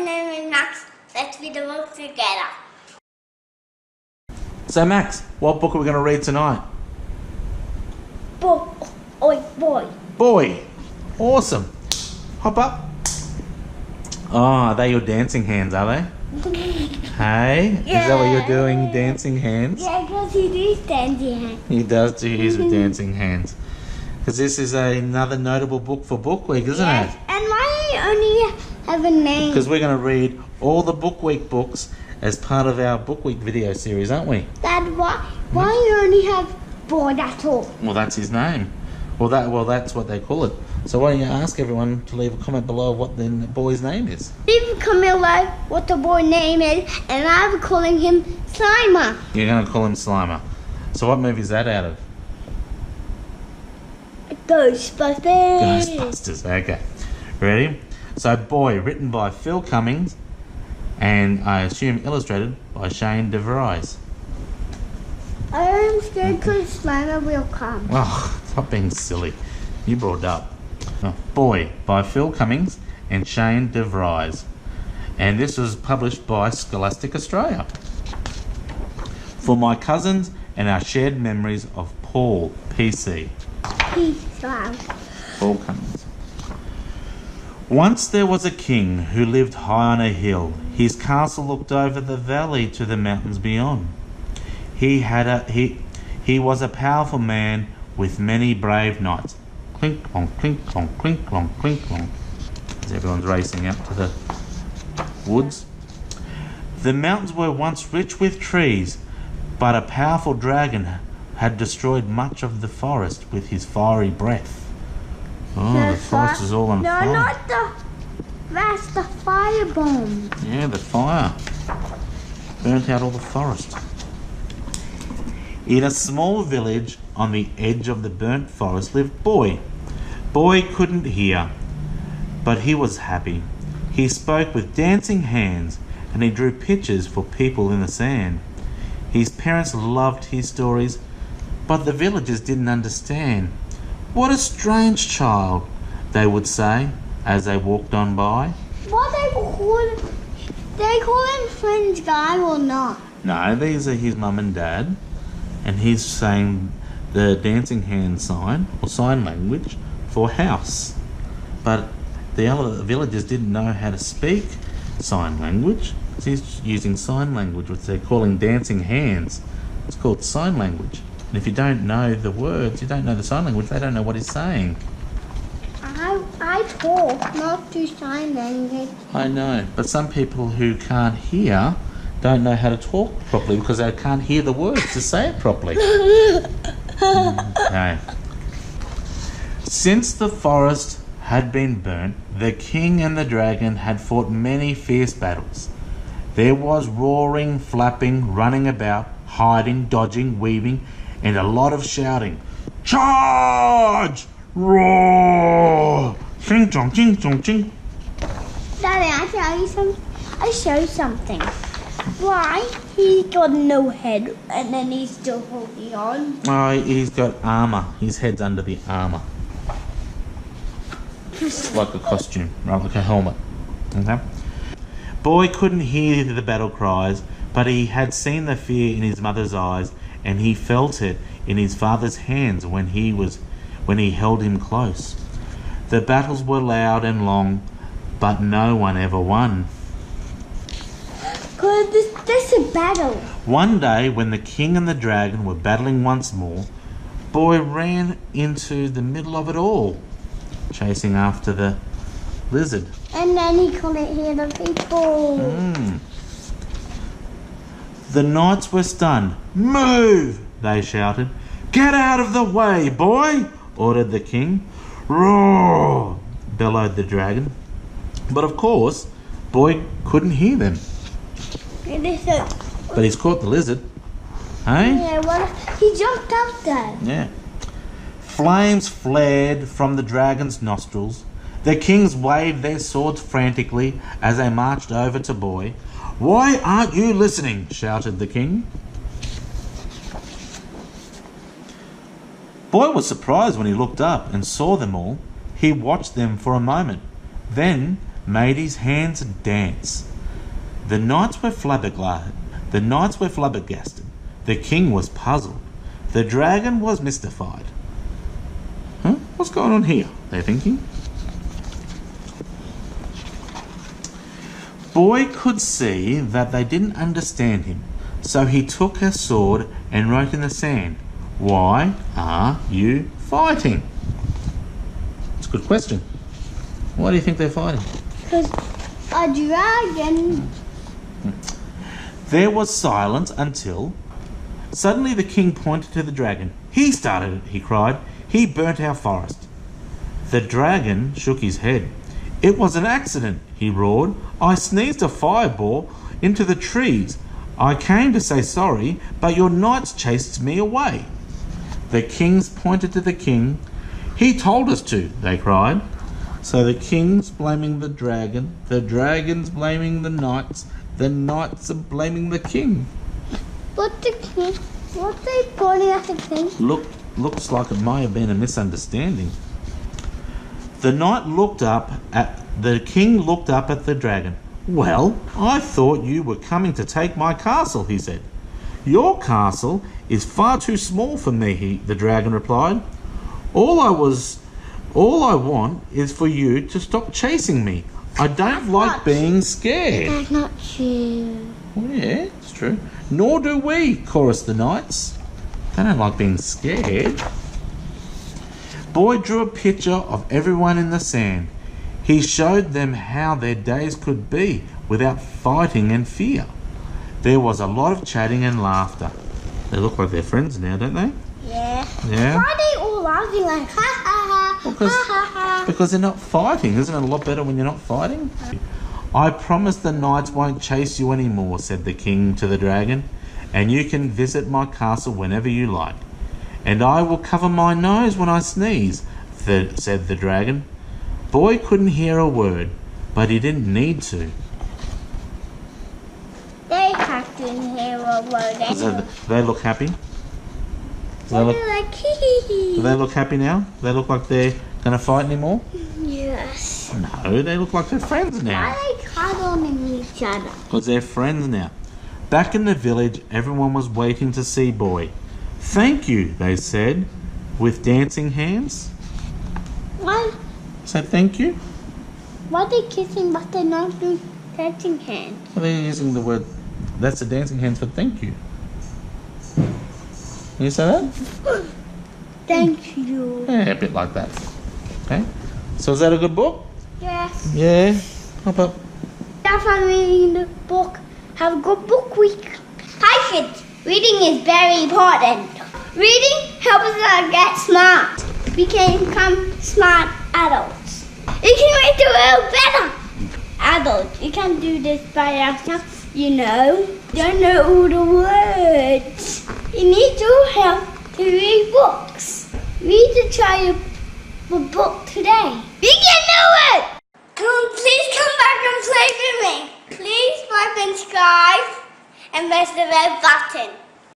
name is Max. Let's read the book together. So Max, what book are we going to read tonight? Boy. Boy. Awesome. Hop up. Oh, are they your dancing hands, are they? Hey? Yeah. Is that what you're doing, dancing hands? Yeah, because he does dancing hands. He does do his with dancing hands. Because this is another notable book for Book Week, isn't Yes. it? And why do you only have a name? Because we're going to read all the Book Week books as part of our Book Week video series, aren't we? Dad, why you only have boy, that's all? Well, that's his name. Well, that's what they call it. So why don't you ask everyone to leave a comment below of what the boy's name is? Leave a comment below what the boy's name is, and I'm calling him Slimer. You're going to call him Slimer. So what movie is that out of? Ghostbusters. Ghostbusters. Okay. Ready? So Boy, written by Phil Cumming, and I assume illustrated by Shane Devries. I'm scared because Slimer will come. Oh, stop being silly. You brought it up. Oh, Boy by Phil Cummings and Shane Devries. And this was published by Scholastic Australia. For my cousins and our shared memories of Paul, PC. Paul Cummings. Once there was a king who lived high on a hill. His castle looked over the valley to the mountains beyond. He was a powerful man with many brave knights. Clink clonk, clink clonk, clink clonk, clink clonk. As everyone's racing out to the woods. The mountains were once rich with trees, but a powerful dragon had destroyed much of the forest with his fiery breath. Oh, the forest is all on fire. No, not that's the fire bomb. Yeah, the fire burnt out all the forest. In a small village on the edge of the burnt forest lived Boy. Boy couldn't hear, but he was happy. He spoke with dancing hands, and he drew pictures for people in the sand. His parents loved his stories, but the villagers didn't understand. What a strange child, they would say as they walked on by. What they call him Friends Guy or not? No, these are his mum and dad, and he's saying the dancing hand sign or sign language for house. But the other villagers didn't know how to speak sign language. So he's using sign language, which they're calling dancing hands. It's called sign language. And if you don't know the words, you don't know the sign language, they don't know what he's saying. I talk, not do sign language. I know, but some people who can't hear don't know how to talk properly because they can't hear the words to say it properly. Okay. Since the forest had been burnt, the king and the dragon had fought many fierce battles. There was roaring, flapping, running about, hiding, dodging, weaving, and a lot of shouting. Charge! Roar! Ching chong, ching chong, ching. Daddy, I show you something. Why he got no head and then he's still holding on? Oh, he's got armour. His head's under the armour. Like a costume, right? Like a helmet. Okay? Boy couldn't hear the battle cries, but he had seen the fear in his mother's eyes, and he felt it in his father's hands when he held him close. The battles were loud and long, but no one ever won. Cause this is a battle. One day, when the king and the dragon were battling once more, Boy ran into the middle of it all, chasing after the lizard. And then he couldn't hear the people. The knights were stunned. Move! They shouted. Get out of the way, boy! Ordered the king. Roar! Bellowed the dragon. But of course, Boy couldn't hear them. But he's caught the lizard. Hey? Yeah, well, he jumped up there. Yeah. Flames flared from the dragon's nostrils. The kings waved their swords frantically as they marched over to Boy. Why aren't you listening? Shouted the king. Boy was surprised when he looked up and saw them all. He watched them for a moment. Then made his hands dance. The knights were flabbergasted. The king was puzzled. The dragon was mystified. What's going on here? They're thinking. Boy could see that they didn't understand him, so he took a sword and wrote in the sand, "Why are you fighting?" It's a good question. Why do you think they're fighting? Because a dragon. There was silence until suddenly the king pointed to the dragon. "He started it," he cried. "He burnt our forest." The dragon shook his head. "It was an accident," he roared. "I sneezed a fireball into the trees. I came to say sorry, but your knights chased me away." The kings pointed to the king. "He told us to," they cried. So the king's blaming the dragon's blaming the knights are blaming the king. What they pointing at the king? Looks like it may have been a misunderstanding. The king looked up at the dragon. "Well, I thought you were coming to take my castle," he said. "Your castle is far too small for me," the dragon replied. All I want is for you to stop chasing me. I don't like being scared." That's not true. Well, yeah, it's true. "Nor do we," chorused the knights. They don't like being scared. Boy drew a picture of everyone in the sand. He showed them how their days could be without fighting and fear. There was a lot of chatting and laughter. They look like they're friends now, don't they? Yeah. Yeah. Why are they all laughing like ha ha ha? Because, ha ha ha. because they're not fighting. Isn't it a lot better when you're not fighting? "I promise the knights won't chase you anymore," said the king to the dragon, "and you can visit my castle whenever you like. And I will cover my nose when I sneeze," said the dragon. Boy couldn't hear a word, but he didn't need to. They have to hear a word anyway. Do they look happy? They're like hee hee hee. Do they look happy now? They look like they're going to fight anymore? Yes. No, they look like they're friends now. Why are they cuddling each other? Because they're friends now. Back in the village, everyone was waiting to see Boy. "Thank you," they said, with dancing hands. Why? Say thank you. Why are they kissing but they're not doing touching hands? Well, they're using the word, that's the dancing hands for thank you. Can you say that? Thank you. Yeah, a bit like that. Okay. So is that a good book? Yes. Yeah. How about? That's why I'm reading the book. Have a good book week. Hi kids. Reading is very important. Reading helps us get smart. We can become smart adults. You can make the world better. Adults, you can't do this by yourself, you know. You don't know all the words. You need your help to read books. Read the child book today. We can do it! Please come back and play with me. Please subscribe and press the red button.